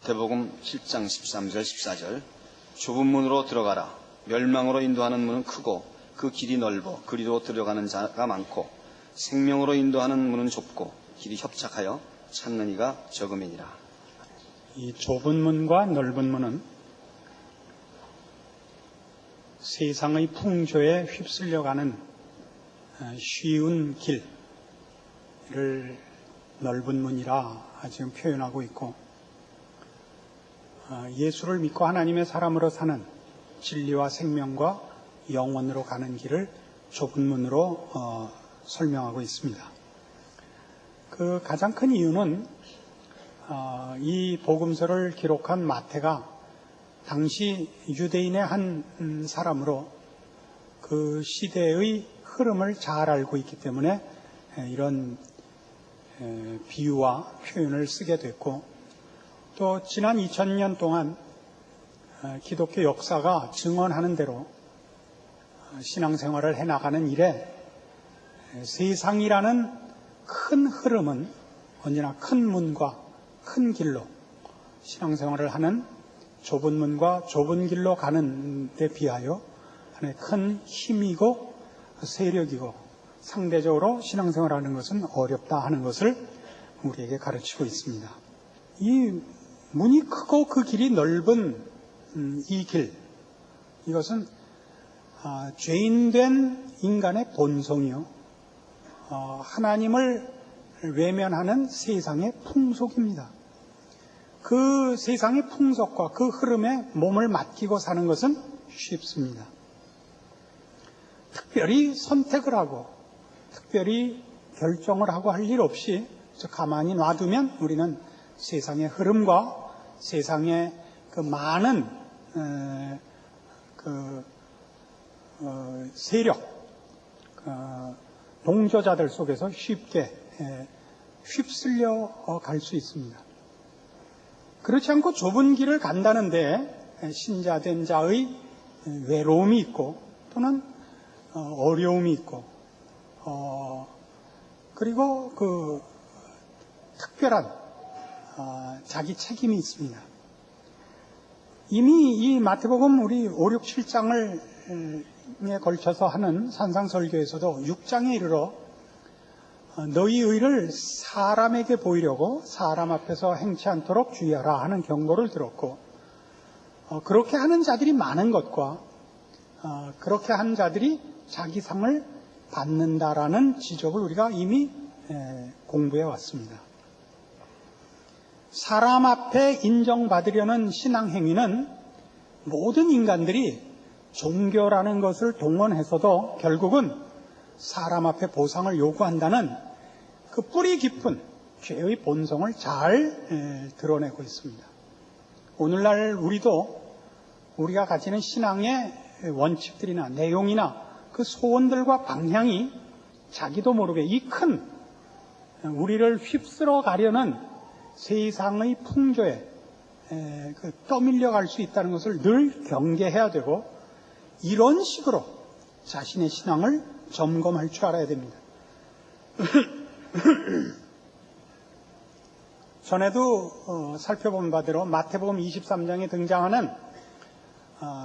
마태복음 7장 13절 14절 좁은 문으로 들어가라. 멸망으로 인도하는 문은 크고 그 길이 넓어 그리로 들어가는 자가 많고 생명으로 인도하는 문은 좁고 길이 협착하여 찾는 이가 적음이니라. 이 좁은 문과 넓은 문은 세상의 풍조에 휩쓸려가는 쉬운 길을 넓은 문이라 지금 표현하고 있고, 예수를 믿고 하나님의 사람으로 사는 진리와 생명과 영원으로 가는 길을 좁은 문으로 설명하고 있습니다. 그 가장 큰 이유는 이 복음서를 기록한 마태가 당시 유대인의 한 사람으로 그 시대의 흐름을 잘 알고 있기 때문에 이런 비유와 표현을 쓰게 됐고, 또 지난 2000년 동안 기독교 역사가 증언하는 대로 신앙생활을 해나가는 일에 세상이라는 큰 흐름은 언제나 큰 문과 큰 길로, 신앙생활을 하는 좁은 문과 좁은 길로 가는 데 비하여 하나의 큰 힘이고 세력이고, 상대적으로 신앙생활하는 것은 어렵다 하는 것을 우리에게 가르치고 있습니다. 이 문이 크고 그 길이 넓은 이 길, 이것은 죄인된 인간의 본성이요, 하나님을 외면하는 세상의 풍속입니다. 그 세상의 풍속과 그 흐름에 몸을 맡기고 사는 것은 쉽습니다. 특별히 선택을 하고 특별히 결정을 하고 할 일 없이 가만히 놔두면 우리는 세상의 흐름과 세상의 그 많은 세력, 동조자들 속에서 쉽게 휩쓸려 갈 수 있습니다. 그렇지 않고 좁은 길을 간다는데 신자된 자의 외로움이 있고 또는 어려움이 있고 그리고 그 특별한 자기 책임이 있습니다. 이미 이 마태복음 우리 5, 6, 7장에 걸쳐서 하는 산상설교에서도 6장에 이르러 너희 의를 사람에게 보이려고 사람 앞에서 행치 않도록 주의하라 하는 경고를 들었고, 그렇게 하는 자들이 많은 것과 그렇게 한 자들이 자기 상을 받는다라는 지적을 우리가 이미 공부해 왔습니다. 사람 앞에 인정받으려는 신앙행위는 모든 인간들이 종교라는 것을 동원해서도 결국은 사람 앞에 보상을 요구한다는 그 뿌리 깊은 죄의 본성을 잘 드러내고 있습니다. 오늘날 우리가 가지는 신앙의 원칙들이나 내용이나 그 소원들과 방향이 자기도 모르게 이 큰 우리를 휩쓸어 가려는 세상의 풍조에 떠밀려 갈 수 있다는 것을 늘 경계해야 되고, 이런 식으로 자신의 신앙을 점검할 줄 알아야 됩니다. 전에도 살펴본 바대로 마태복음 23장에 등장하는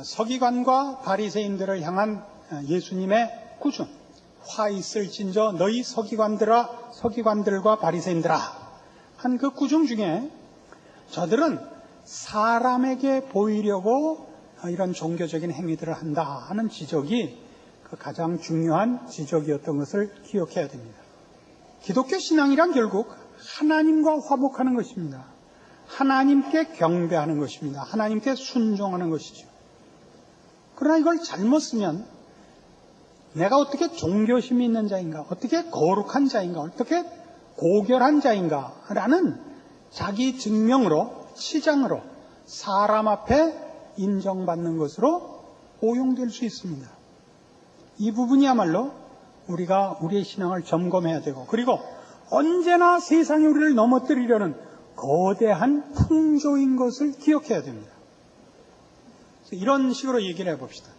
서기관과 바리새인들을 향한 예수님의 꾸중, 화 있을진저 너희 서기관들과 바리새인들아 한 그 꾸중 중에 저들은 사람에게 보이려고 이런 종교적인 행위들을 한다 하는 지적이 그 가장 중요한 지적이었던 것을 기억해야 됩니다. 기독교 신앙이란 결국 하나님과 화목하는 것입니다. 하나님께 경배하는 것입니다. 하나님께 순종하는 것이죠. 그러나 이걸 잘못 쓰면 내가 어떻게 종교심이 있는 자인가, 어떻게 거룩한 자인가, 어떻게 고결한 자인가 라는 자기 증명으로, 치장으로 사람 앞에 인정받는 것으로 오용될 수 있습니다. 이 부분이야말로 우리가 우리의 신앙을 점검해야 되고, 그리고 언제나 세상이 우리를 넘어뜨리려는 거대한 풍조인 것을 기억해야 됩니다. 이런 식으로 얘기를 해봅시다.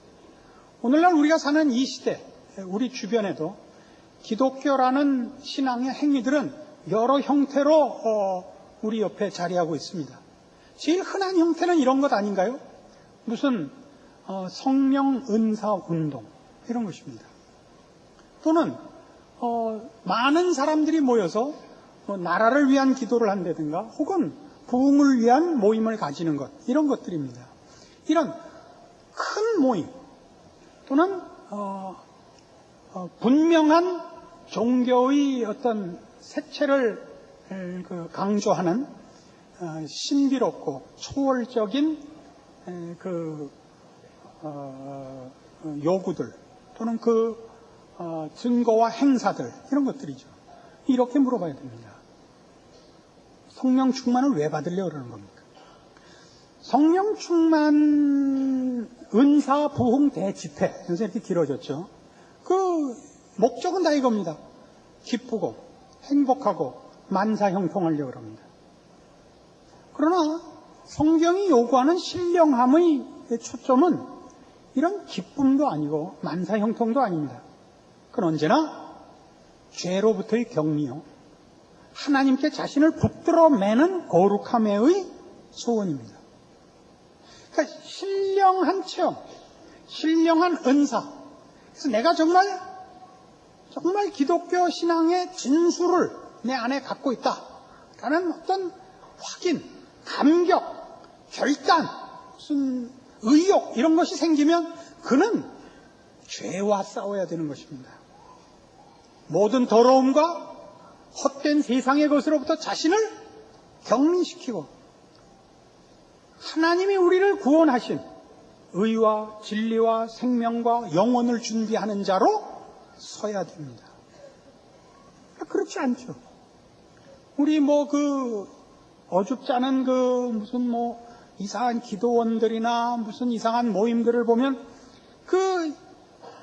오늘날 우리가 사는 이 시대, 우리 주변에도 기독교라는 신앙의 행위들은 여러 형태로 우리 옆에 자리하고 있습니다. 제일 흔한 형태는 이런 것 아닌가요? 무슨 성령 은사 운동 이런 것입니다. 또는 많은 사람들이 모여서 나라를 위한 기도를 한다든가 혹은 부흥을 위한 모임을 가지는 것 이런 것들입니다. 이런 큰 모임 또는 분명한 종교의 어떤 색채를 강조하는 신비롭고 초월적인 요구들 또는 증거와 행사들 이런 것들이죠. 이렇게 물어봐야 됩니다. 성령 충만을 왜 받으려고 그러는 겁니까? 성령 충만 은사 부흥 대집회 그래서 이렇게 길어졌죠. 그 목적은 다 이겁니다. 기쁘고 행복하고 만사형통하려고 합니다. 그러나 성경이 요구하는 신령함의 초점은 이런 기쁨도 아니고 만사형통도 아닙니다. 그건 언제나 죄로부터의 격리요 하나님께 자신을 붙들어 매는 거룩함의 소원입니다. 그러니까 신령한 체험, 신령한 은사. 그래서 내가 정말 기독교 신앙의 진수를 내 안에 갖고 있다라는 어떤 확인, 감격, 결단, 무슨 의욕 이런 것이 생기면 그는 죄와 싸워야 되는 것입니다. 모든 더러움과 헛된 세상의 것으로부터 자신을 격리시키고 하나님이 우리를 구원하신 의와 진리와 생명과 영혼을 준비하는 자로 서야 됩니다. 그렇지 않죠. 우리 어줍지 않은 무슨 이상한 기도원들이나 무슨 이상한 모임들을 보면 그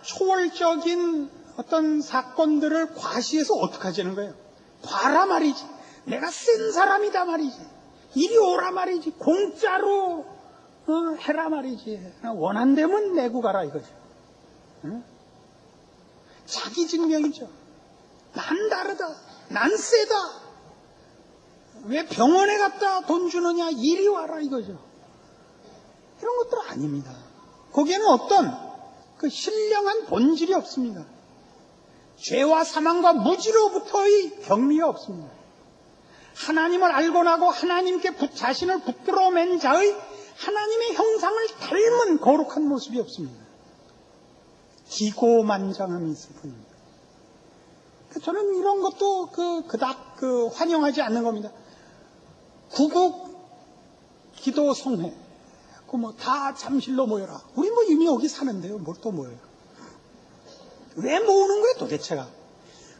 초월적인 어떤 사건들을 과시해서 어떻게 하자는 거예요? 봐라 말이지. 내가 센 사람이다 말이지. 이리 오라 말이지. 공짜로 해라 말이지. 원한다면 내고 가라 이거죠. 응? 자기 증명이죠. 난 다르다. 난 세다. 왜 병원에 갔다 돈 주느냐. 이리 와라 이거죠. 이런 것들 아닙니다. 거기에는 어떤 신령한 본질이 없습니다. 죄와 사망과 무지로부터의 격리가 없습니다. 하나님을 알고 나고 하나님께 자신을 붙들어 맨 자의 하나님의 형상을 닮은 거룩한 모습이 없습니다. 기고만장함이 있을 뿐입니다. 저는 이런 것도 그닥 환영하지 않는 겁니다. 구국 기도 성회 다 잠실로 모여라. 우리 이미 여기 사는데요. 뭘 또 모여요? 왜 모으는 거예요 도대체가?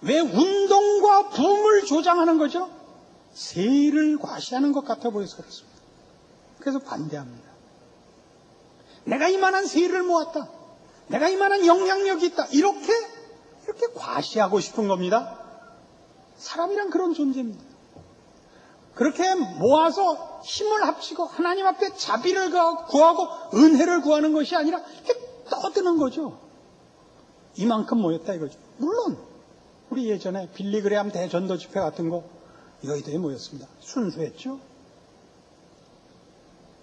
왜 운동과 붐을 조장하는 거죠? 세를 과시하는 것 같아 보여서 그렇습니다. 그래서 반대합니다. 내가 이만한 세를 모았다. 내가 이만한 영향력이 있다. 이렇게 과시하고 싶은 겁니다. 사람이란 그런 존재입니다. 그렇게 모아서 힘을 합치고 하나님 앞에 자비를 구하고 은혜를 구하는 것이 아니라 이렇게 떠드는 거죠. 이만큼 모였다 이거죠. 물론 우리 예전에 빌리그레암 대전도 집회 같은 거 여의도에 모였습니다. 순수했죠.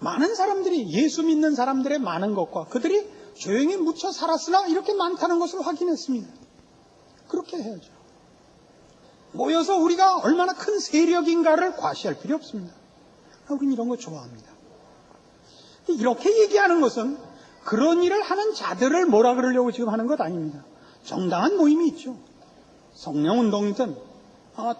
많은 사람들이 예수 믿는 사람들의 많은 것과 그들이 조용히 묻혀 살았으나 이렇게 많다는 것을 확인했습니다. 그렇게 해야죠. 모여서 우리가 얼마나 큰 세력인가를 과시할 필요 없습니다. 우리는 이런 거 좋아합니다. 이렇게 얘기하는 것은 그런 일을 하는 자들을 뭐라 그러려고 지금 하는 것 아닙니다. 정당한 모임이 있죠. 성령운동이든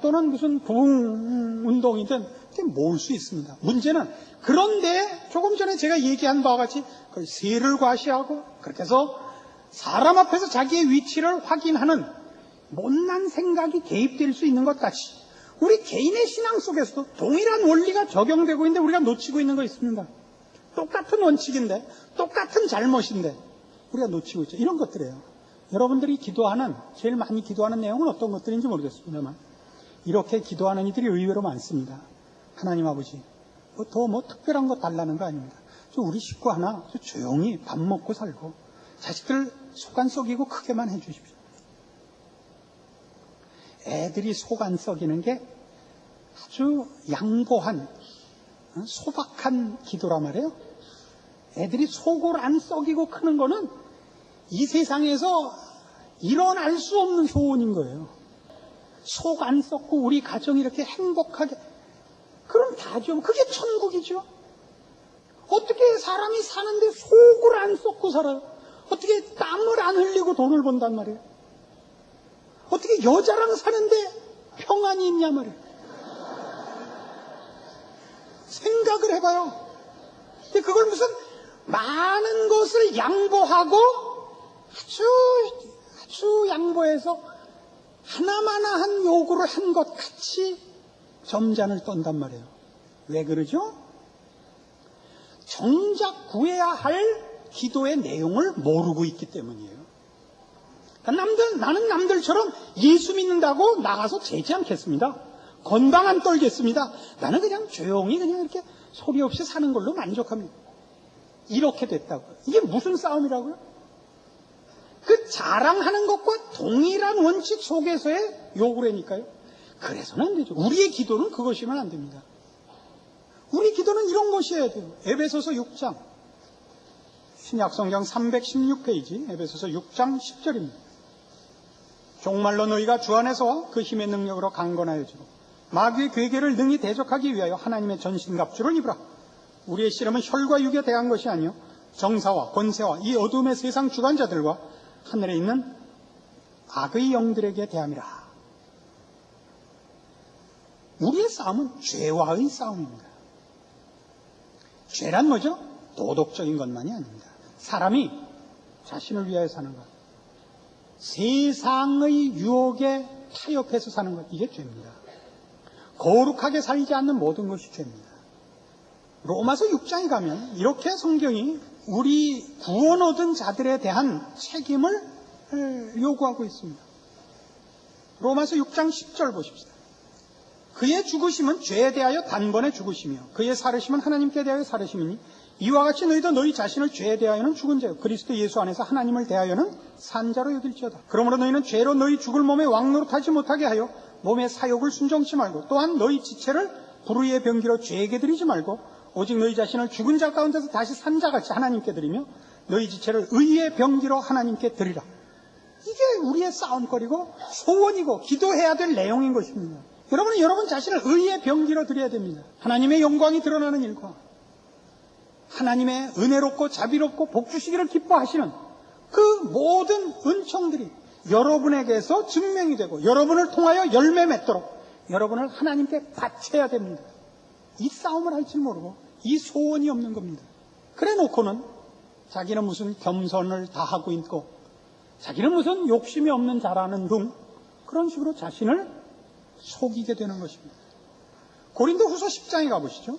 또는 무슨 부흥운동이든 이렇게 모을 수 있습니다. 문제는 그런데 조금 전에 제가 얘기한 바와 같이 세를 과시하고 그렇게 해서 사람 앞에서 자기의 위치를 확인하는 못난 생각이 개입될 수 있는 것 같이 우리 개인의 신앙 속에서도 동일한 원리가 적용되고 있는데 우리가 놓치고 있는 거 있습니다. 똑같은 원칙인데 똑같은 잘못인데 우리가 놓치고 있죠. 이런 것들이에요. 여러분들이 제일 많이 기도하는 내용은 어떤 것들인지 모르겠습니다만 이렇게 기도하는 이들이 의외로 많습니다. 하나님 아버지 더 특별한 거 달라는 거 아닙니다. 우리 식구 하나 조용히 밥 먹고 살고 자식들 속 안 썩이고 크게만 해주십시오. 애들이 속 안 썩이는 게 아주 양보한 소박한 기도란 말이에요. 애들이 속을 안 썩이고 크는 거는 이 세상에서 일어날 수 없는 소원인 거예요. 속 안 썩고 우리 가정이 이렇게 행복하게, 그럼 다죠. 그게 천국이죠. 어떻게 사람이 사는데 속을 안 썩고 살아요? 어떻게 땀을 안 흘리고 돈을 번단 말이에요? 어떻게 여자랑 사는데 평안이 있냐 말이에요? 생각을 해봐요. 근데 그걸 무슨 많은 것을 양보하고 아주 양보해서 하나마나한 요구를 한 것 같이 점잔을 떤단 말이에요. 왜 그러죠? 정작 구해야 할 기도의 내용을 모르고 있기 때문이에요. 그러니까 나는 남들처럼 예수 믿는다고 나가서 재지 않겠습니다. 건방 안 떨겠습니다. 나는 그냥 조용히 그냥 이렇게 소리 없이 사는 걸로 만족합니다. 이렇게 됐다고요. 이게 무슨 싸움이라고요? 그 자랑하는 것과 동일한 원칙 속에서의 요구라니까요. 그래서는 안 되죠. 우리의 기도는 그것이면 안 됩니다. 우리 기도는 이런 것이어야 돼요. 에베소서 6장 신약성경 316페이지 에베소서 6장 10절입니다. 종말로 너희가 주 안에서와 그 힘의 능력으로 강건하여지고 마귀의 괴계를 능히 대적하기 위하여 하나님의 전신갑주를 입으라. 우리의 씨름은 혈과 육에 대한 것이 아니요 정사와 권세와 이 어둠의 세상 주관자들과 하늘에 있는 악의 영들에게 대함이라. 우리의 싸움은 죄와의 싸움입니다. 죄란 뭐죠? 도덕적인 것만이 아닙니다. 사람이 자신을 위하여 사는 것, 세상의 유혹에 타협해서 사는 것, 이게 죄입니다. 거룩하게 살지 않는 모든 것이 죄입니다. 로마서 6장에 가면 이렇게 성경이 우리 구원 얻은 자들에 대한 책임을 요구하고 있습니다. 로마서 6장 10절 보십시다. 그의 죽으심은 죄에 대하여 단번에 죽으시며 그의 살으심은 하나님께 대하여 살으심이니 이와 같이 너희도 너희 자신을 죄에 대하여는 죽은 자요 그리스도 예수 안에서 하나님을 대하여는 산 자로 여길지어다. 그러므로 너희는 죄로 너희 죽을 몸에 왕노릇하지 못하게 하여 몸의 사욕을 순종치 말고 또한 너희 지체를 불의의 병기로 죄에게 드리지 말고 오직 너희 자신을 죽은 자 가운데서 다시 산 자같이 하나님께 드리며 너희 지체를 의의 병기로 하나님께 드리라. 이게 우리의 싸움거리고 소원이고 기도해야 될 내용인 것입니다. 여러분은 여러분 자신을 의의 병기로 드려야 됩니다. 하나님의 영광이 드러나는 일과 하나님의 은혜롭고 자비롭고 복주시기를 기뻐하시는 그 모든 은총들이 여러분에게서 증명이 되고 여러분을 통하여 열매 맺도록 여러분을 하나님께 바쳐야 됩니다. 이 싸움을 할 줄 모르고 이 소원이 없는 겁니다. 그래 놓고는 자기는 무슨 겸손을 다 하고 있고 자기는 무슨 욕심이 없는 자라는 등 그런 식으로 자신을 속이게 되는 것입니다. 고린도 후서 10장에 가보시죠.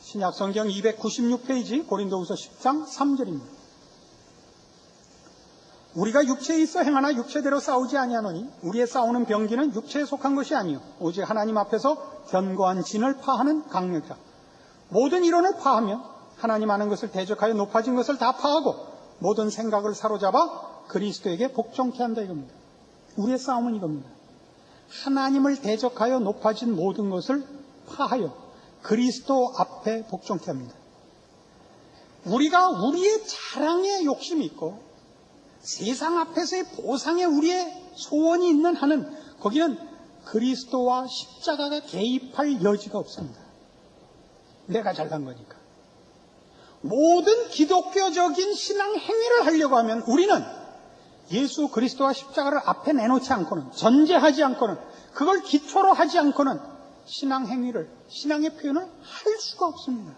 신약성경 296페이지 고린도 후서 10장 3절입니다. 우리가 육체에 있어 행하나 육체대로 싸우지 아니하노니 우리의 싸우는 병기는 육체에 속한 것이 아니요 오직 하나님 앞에서 견고한 진을 파하는 강력이라. 모든 이론을 파하면 하나님 아는 것을 대적하여 높아진 것을 다 파하고 모든 생각을 사로잡아 그리스도에게 복종케 한다 이겁니다. 우리의 싸움은 이겁니다. 하나님을 대적하여 높아진 모든 것을 파하여 그리스도 앞에 복종케 합니다. 우리가 우리의 자랑에 욕심이 있고 세상 앞에서의 보상에 우리의 소원이 있는 한은 거기는 그리스도와 십자가가 개입할 여지가 없습니다. 내가 잘난 거니까. 모든 기독교적인 신앙 행위를 하려고 하면 우리는 예수 그리스도와 십자가를 앞에 내놓지 않고는 전제하지 않고는 그걸 기초로 하지 않고는 신앙 행위를 신앙의 표현을 할 수가 없습니다.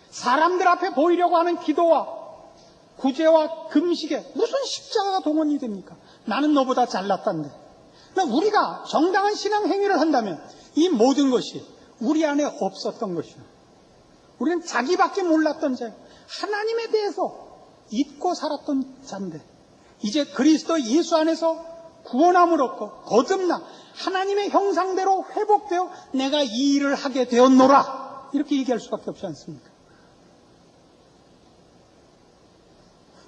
사람들 앞에 보이려고 하는 기도와 구제와 금식에 무슨 십자가가 동원이 됩니까? 나는 너보다 잘났단데. 우리가 정당한 신앙 행위를 한다면 이 모든 것이 우리 안에 없었던 것이요. 우리는 자기밖에 몰랐던 자예요. 하나님에 대해서 잊고 살았던 자인데 이제 그리스도 예수 안에서 구원함을 얻고 거듭나 하나님의 형상대로 회복되어 내가 이 일을 하게 되었노라 이렇게 얘기할 수밖에 없지 않습니까?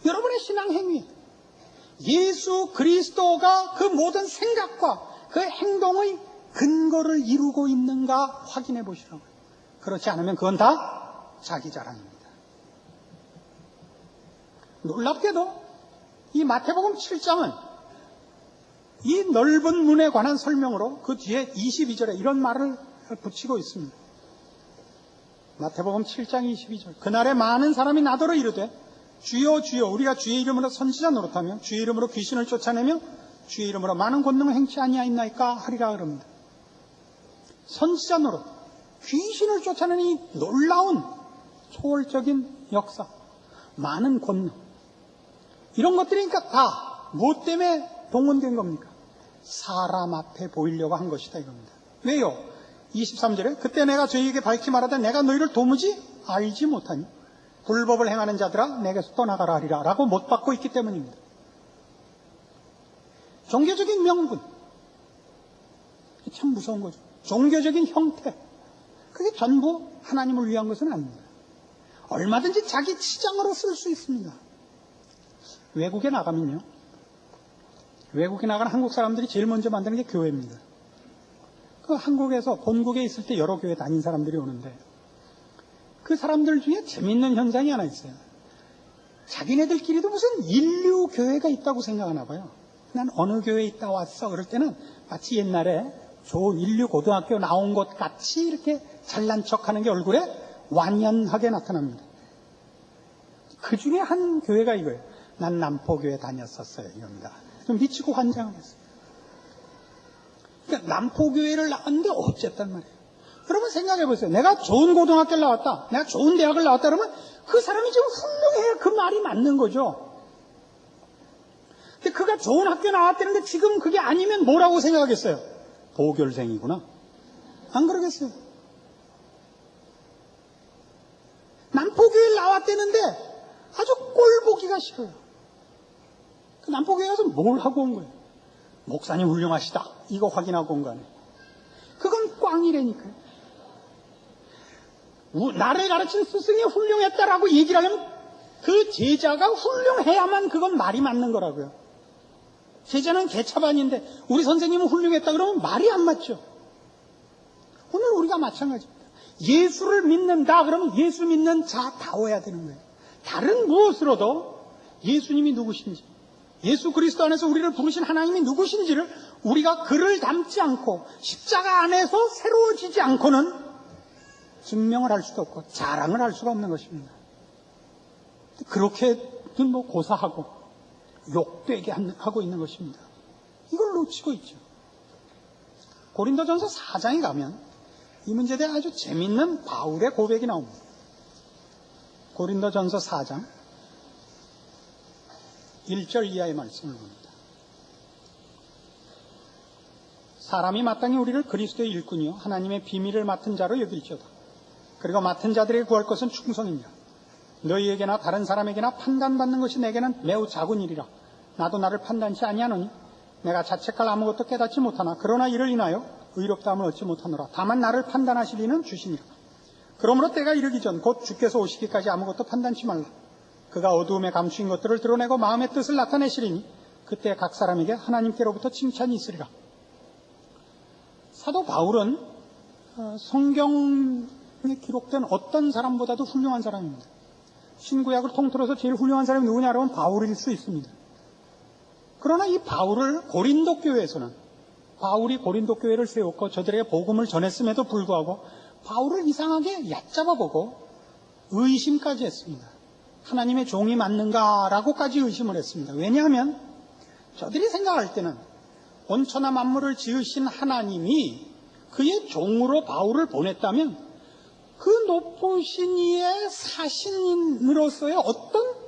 여러분의 신앙 행위 예수 그리스도가 그 모든 생각과 그 행동의 근거를 이루고 있는가 확인해 보시라고요. 그렇지 않으면 그건 다 자기 자랑입니다. 놀랍게도 이 마태복음 7장은 이 넓은 문에 관한 설명으로 그 뒤에 22절에 이런 말을 붙이고 있습니다. 마태복음 7장 22절. 그날에 많은 사람이 나더러 이르되 주여 주여 우리가 주의 이름으로 선지자 노릇하며 주의 이름으로 귀신을 쫓아내며 주의 이름으로 많은 권능을 행치 아니하였나이까 하리라 그럽니다. 선지자 노릇, 귀신을 쫓아내는 이 놀라운 초월적인 역사, 많은 권능, 이런 것들이 그러니까 다 무엇 때문에 동원된 겁니까? 사람 앞에 보이려고 한 것이다 이겁니다. 왜요? 23절에 그때 내가 저희에게 밝히 말하되 내가 너희를 도무지 알지 못하니 불법을 행하는 자들아 내게서 떠나가라 하리라 라고 못 받고 있기 때문입니다. 종교적인 명분, 참 무서운 거죠. 종교적인 형태, 그게 전부 하나님을 위한 것은 아닙니다. 얼마든지 자기 치장으로 쓸 수 있습니다. 외국에 나가면요, 외국에 나가는 한국 사람들이 제일 먼저 만드는 게 교회입니다. 그 한국에서 본국에 있을 때 여러 교회 다닌 사람들이 오는데 그 사람들 중에 재밌는 현상이 하나 있어요. 자기네들끼리도 무슨 인류 교회가 있다고 생각하나 봐요. 난 어느 교회에 있다 왔어. 그럴 때는 마치 옛날에 좋은 인류 고등학교 나온 것 같이 이렇게 잘난 척하는 게 얼굴에 완연하게 나타납니다. 그 중에 한 교회가 이거예요. 난 남포교회 다녔었어요. 이겁니다. 좀 미치고 환장을 했어요. 그러니까 남포교회를 나왔는데 어쨌단 말이에요. 여러분 생각해 보세요. 내가 좋은 고등학교를 나왔다, 내가 좋은 대학을 나왔다 그러면 그 사람이 지금 훌륭해야 그 말이 맞는 거죠. 근데 그가 좋은 학교 나왔다는데 지금 그게 아니면 뭐라고 생각하겠어요? 보결생이구나. 안 그러겠어요? 남포교회를 나왔다는데 아주 꼴 보기가 싫어요. 그 남포교회 가서 뭘 하고 온 거예요? 목사님 훌륭하시다. 이거 확인하고 온 거 아니에요. 그건 꽝이라니까요. 나를 가르친 스승이 훌륭했다라고 얘기를 하려면 그 제자가 훌륭해야만 그건 말이 맞는 거라고요. 제자는 개차반인데 우리 선생님은 훌륭했다 그러면 말이 안 맞죠. 오늘 우리가 마찬가지입니다. 예수를 믿는다 그러면 예수 믿는 자다워야 되는 거예요. 다른 무엇으로도 예수님이 누구신지, 예수 그리스도 안에서 우리를 부르신 하나님이 누구신지를 우리가 그를 닮지 않고 십자가 안에서 새로워지지 않고는 증명을 할 수도 없고 자랑을 할 수가 없는 것입니다. 그렇게는 뭐 고사하고 욕되게 하고 있는 것입니다. 이걸 놓치고 있죠. 고린도전서 4장에 가면 이 문제에 대해 아주 재밌는 바울의 고백이 나옵니다. 고린도전서 4장 1절 이하의 말씀을 봅니다. 사람이 마땅히 우리를 그리스도의 일꾼이요 하나님의 비밀을 맡은 자로 여길지어다. 그리고 맡은 자들에게 구할 것은 충성이니라. 너희에게나 다른 사람에게나 판단받는 것이 내게는 매우 작은 일이라. 나도 나를 판단치 아니하노니 내가 자책할 아무것도 깨닫지 못하나 그러나 이를 인하여 의롭다함을 얻지 못하노라. 다만 나를 판단하실 이는 주시니라. 그러므로 때가 이르기 전 곧 주께서 오시기까지 아무것도 판단치 말라. 그가 어두움에 감추인 것들을 드러내고 마음의 뜻을 나타내시리니 그때 각 사람에게 하나님께로부터 칭찬이 있으리라. 사도 바울은 성경에 기록된 어떤 사람보다도 훌륭한 사람입니다. 신구약을 통틀어서 제일 훌륭한 사람이 누구냐고 하면 바울일 수 있습니다. 그러나 이 바울을 고린도 교회에서는 바울이 고린도 교회를 세웠고 저들에게 복음을 전했음에도 불구하고 바울을 이상하게 얕잡아보고 의심까지 했습니다. 하나님의 종이 맞는가라고까지 의심을 했습니다. 왜냐하면 저들이 생각할 때는 온천하 만물을 지으신 하나님이 그의 종으로 바울을 보냈다면 그 높으신 이의 사신으로서의 어떤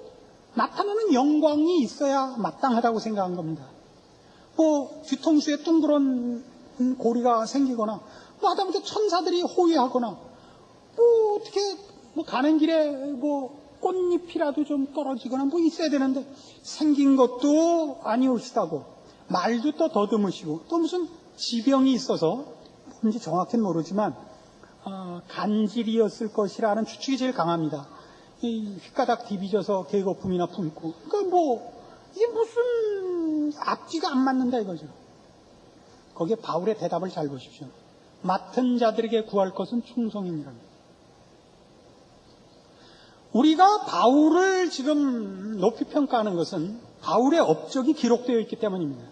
나타나는 영광이 있어야 마땅하다고 생각한 겁니다. 뭐 뒤통수에 둥그런 고리가 생기거나 뭐 하다못해 천사들이 호위하거나 뭐 어떻게 뭐 가는 길에 뭐 꽃잎이라도 좀 떨어지거나 뭐 있어야 되는데 생긴 것도 아니올시다고 말도 또 더듬으시고 또 무슨 지병이 있어서 뭔지 정확히는 모르지만 간질이었을 것이라는 추측이 제일 강합니다. 이 휘가닥 디비져서 개거품이나 품고 그러니까 뭐 이게 무슨 앞뒤가 안 맞는다 이거죠. 거기에 바울의 대답을 잘 보십시오. 맡은 자들에게 구할 것은 충성이니라. 우리가 바울을 지금 높이 평가하는 것은 바울의 업적이 기록되어 있기 때문입니다.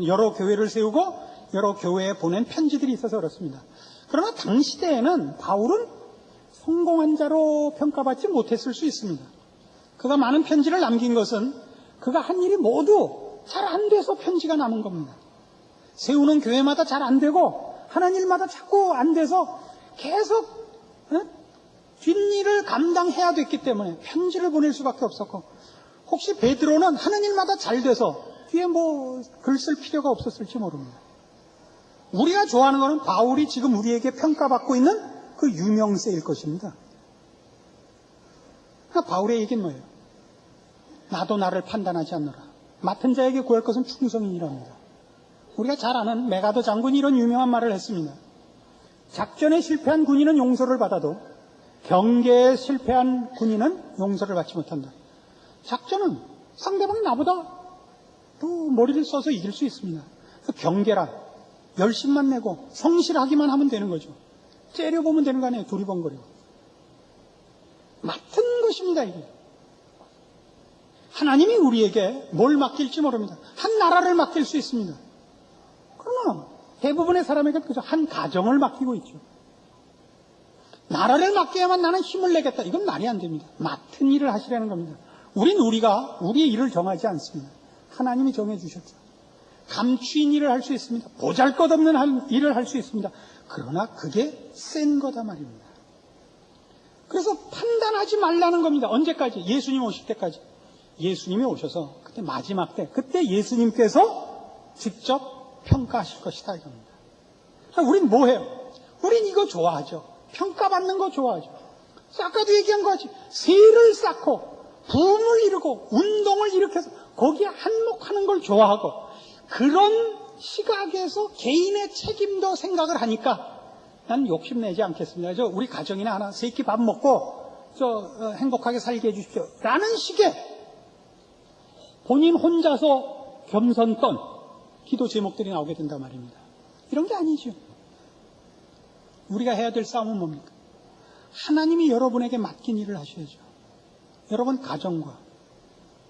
여러 교회를 세우고 여러 교회에 보낸 편지들이 있어서 그렇습니다. 그러나 당시대에는 바울은 성공한 자로 평가받지 못했을 수 있습니다. 그가 많은 편지를 남긴 것은 그가 한 일이 모두 잘 안 돼서 편지가 남은 겁니다. 세우는 교회마다 잘 안 되고 하는 일마다 자꾸 안 돼서 계속 뒷일을 감당해야 됐기 때문에 편지를 보낼 수밖에 없었고, 혹시 베드로는 하는 일마다 잘 돼서 뒤에 뭐 글 쓸 필요가 없었을지 모릅니다. 우리가 좋아하는 것은 바울이 지금 우리에게 평가받고 있는 그 유명세일 것입니다. 그러니까 바울의 얘기는 뭐예요? 나도 나를 판단하지 않노라. 맡은 자에게 구할 것은 충성이니랍니다. 우리가 잘 아는 메가더 장군이 이런 유명한 말을 했습니다. 작전에 실패한 군인은 용서를 받아도 경계에 실패한 군인은 용서를 받지 못한다. 작전은 상대방이 나보다 또 머리를 써서 이길 수 있습니다. 경계란 열심만 내고 성실하기만 하면 되는 거죠. 째려보면 되는 거 아니에요. 두리번거리고. 맡은 것입니다, 이게. 하나님이 우리에게 뭘 맡길지 모릅니다. 한 나라를 맡길 수 있습니다. 그러나 대부분의 사람에게 그저 한 가정을 맡기고 있죠. 나라를 맡겨야만 나는 힘을 내겠다. 이건 말이 안 됩니다. 맡은 일을 하시라는 겁니다. 우리가 우리의 일을 정하지 않습니다. 하나님이 정해주셨죠. 감추인 일을 할 수 있습니다. 보잘것없는 일을 할 수 있습니다. 그러나 그게 센 거다 말입니다. 그래서 판단하지 말라는 겁니다. 언제까지? 예수님 오실 때까지. 예수님이 오셔서 그때 마지막 때, 그때 예수님께서 직접 평가하실 것이다 이겁니다. 우린 뭐 해요? 우린 이거 좋아하죠. 평가받는 거 좋아하죠. 아까도 얘기한 거 같이 세를 쌓고 부흥을 이루고 운동을 일으켜서 거기에 한몫하는 걸 좋아하고, 그런 시각에서 개인의 책임도 생각을 하니까 난 욕심내지 않겠습니다. 우리 가정이나 하나 세 끼 밥 먹고 행복하게 살게 해주십시오 라는 식의 본인 혼자서 겸손던 기도 제목들이 나오게 된단 말입니다. 이런 게 아니죠. 우리가 해야 될 싸움은 뭡니까? 하나님이 여러분에게 맡긴 일을 하셔야죠. 여러분 가정과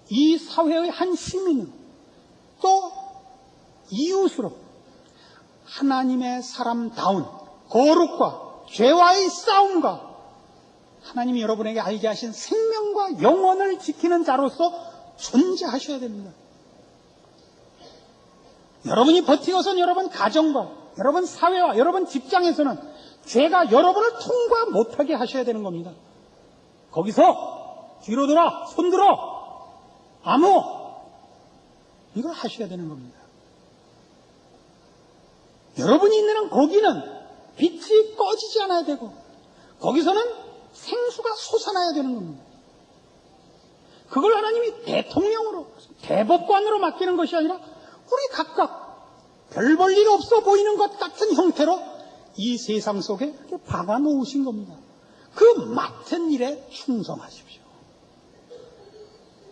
이 사회의 한 시민으로, 또 이웃으로 하나님의 사람다운 거룩과 죄와의 싸움과 하나님이 여러분에게 알게 하신 생명과 영혼을 지키는 자로서 존재하셔야 됩니다. 여러분이 버티고선 여러분 가정과 여러분 사회와 여러분 직장에서는 죄가 여러분을 통과 못하게 하셔야 되는 겁니다. 거기서 뒤로 돌아, 손 들어, 아무, 이걸 하셔야 되는 겁니다. 여러분이 있는 한 거기는 빛이 꺼지지 않아야 되고, 거기서는 생수가 솟아나야 되는 겁니다. 그걸 하나님이 대통령으로, 대법관으로 맡기는 것이 아니라 우리 각각 별 볼 일 없어 보이는 것 같은 형태로 이 세상 속에 이렇게 박아 놓으신 겁니다. 그 맡은 일에 충성하십시오.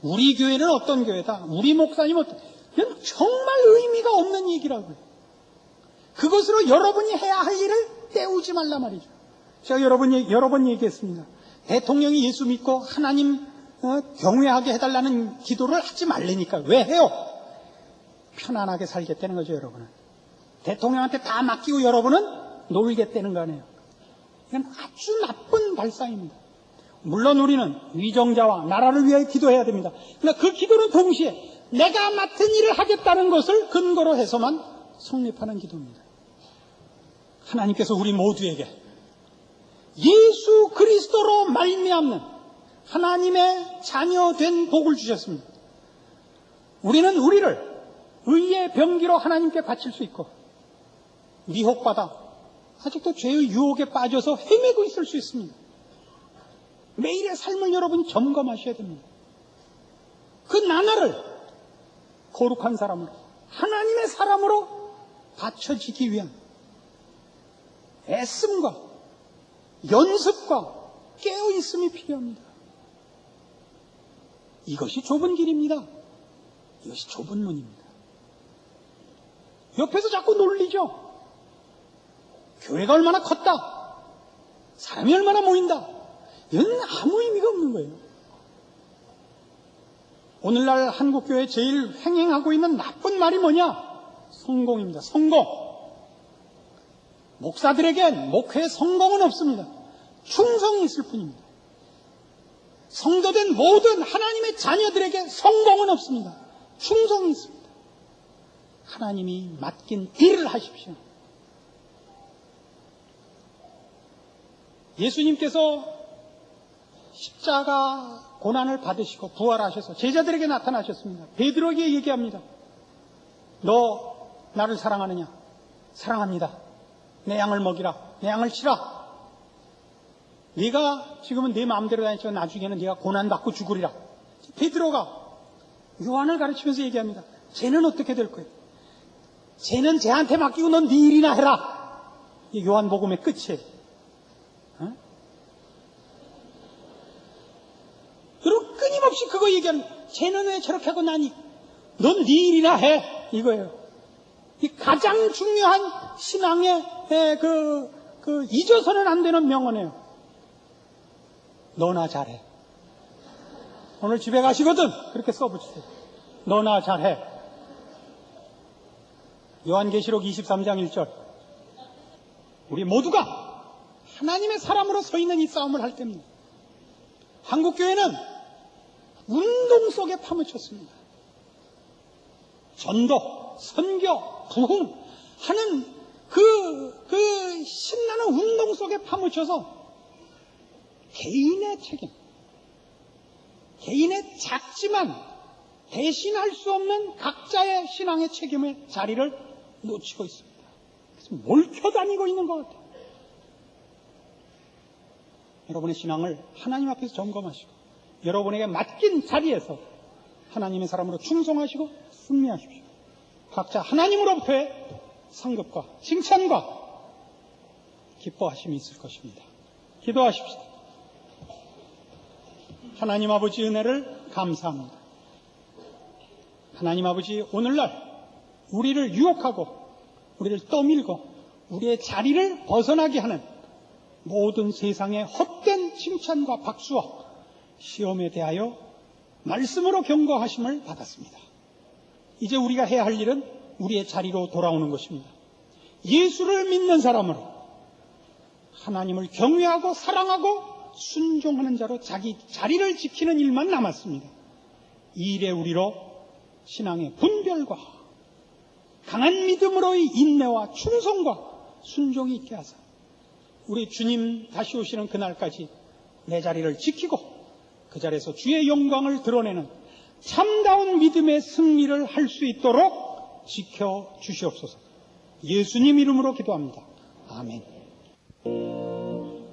우리 교회는 어떤 교회다, 우리 목사님 어떤, 이건 정말 의미가 없는 얘기라고요. 그것으로 여러분이 해야 할 일을 때우지 말라 말이죠. 제가 여러 번 얘기했습니다. 대통령이 예수 믿고 하나님 경외하게 해달라는 기도를 하지 말라니까. 왜 해요? 편안하게 살겠다는 거죠, 여러분은. 대통령한테 다 맡기고 여러분은 놀겠다는 거 아니에요. 이건 아주 나쁜 발상입니다. 물론 우리는 위정자와 나라를 위하여 기도해야 됩니다. 그러나 그 기도는 동시에 내가 맡은 일을 하겠다는 것을 근거로 해서만 성립하는 기도입니다. 하나님께서 우리 모두에게 예수 그리스도로 말미암는 하나님의 자녀된 복을 주셨습니다. 우리는 우리를 의의 병기로 하나님께 바칠 수 있고, 미혹받아 아직도 죄의 유혹에 빠져서 헤매고 있을 수 있습니다. 매일의 삶을 여러분 점검하셔야 됩니다. 그 나날을 거룩한 사람으로, 하나님의 사람으로 바쳐지기 위한 애씀과 연습과 깨어있음이 필요합니다. 이것이 좁은 길입니다. 이것이 좁은 문입니다. 옆에서 자꾸 놀리죠. 교회가 얼마나 컸다, 사람이 얼마나 모인다, 이건 아무 의미가 없는 거예요. 오늘날 한국교회 제일 횡행하고 있는 나쁜 말이 뭐냐? 성공입니다. 성공. 목사들에겐 목회의 성공은 없습니다. 충성이 있을 뿐입니다. 성도된 모든 하나님의 자녀들에게 성공은 없습니다. 충성이 있습니다. 하나님이 맡긴 일을 하십시오. 예수님께서 십자가 고난을 받으시고 부활하셔서 제자들에게 나타나셨습니다. 베드로에게 얘기합니다. 너 나를 사랑하느냐? 사랑합니다. 내 양을 먹이라. 내 양을 치라. 네가 지금은 네 마음대로 다니지만 나중에는 네가 고난받고 죽으리라. 베드로가 요한을 가르치면서 얘기합니다. 쟤는 어떻게 될 거예요? 쟤는 쟤한테 맡기고 넌 네 일이나 해라. 이게 요한복음의 끝이에요. 여러분 끊임없이 그거 얘기하는 쟤는 왜 저렇게 하고 나니? 넌 네 일이나 해. 이거예요. 이 가장 중요한 신앙의 잊어서는 안 되는 명언이에요. 너나 잘해. 오늘 집에 가시거든 그렇게 써붙이세요. 너나 잘해. 요한계시록 23장 1절. 우리 모두가 하나님의 사람으로 서 있는 이 싸움을 할 때입니다. 한국교회는 운동 속에 파묻혔습니다. 전도, 선교, 부흥 하는 그 신나는 운동 속에 파묻혀서 개인의 책임, 개인의 작지만 대신할 수 없는 각자의 신앙의 책임의 자리를 놓치고 있습니다. 그래서 몰켜다니고 있는 것 같아요. 여러분의 신앙을 하나님 앞에서 점검하시고 여러분에게 맡긴 자리에서 하나님의 사람으로 충성하시고 승리하십시오. 각자 하나님으로부터의 상급과 칭찬과 기뻐하심이 있을 것입니다. 기도하십시다. 하나님 아버지 은혜를 감사합니다. 하나님 아버지 오늘날 우리를 유혹하고 우리를 떠밀고 우리의 자리를 벗어나게 하는 모든 세상의 헛된 칭찬과 박수와 시험에 대하여 말씀으로 경고하심을 받았습니다. 이제 우리가 해야 할 일은 우리의 자리로 돌아오는 것입니다. 예수를 믿는 사람으로 하나님을 경외하고 사랑하고 순종하는 자로 자기 자리를 지키는 일만 남았습니다. 이 일에 우리로 신앙의 분별과 강한 믿음으로의 인내와 충성과 순종이 있게 하사 우리 주님 다시 오시는 그날까지 내 자리를 지키고 그 자리에서 주의 영광을 드러내는 참다운 믿음의 승리를 할 수 있도록 지켜주시옵소서. 예수님 이름으로 기도합니다. 아멘.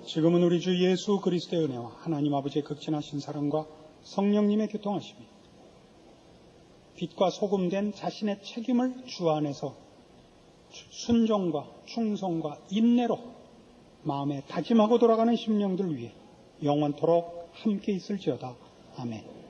지금은 우리 주 예수 그리스도의 은혜와 하나님 아버지의 극진하신 사랑과 성령님의 교통하심이 빛과 소금된 자신의 책임을 주 안에서 순종과 충성과 인내로 마음에 다짐하고 돌아가는 심령들 위해 영원토록 함께 있을지어다. 아멘.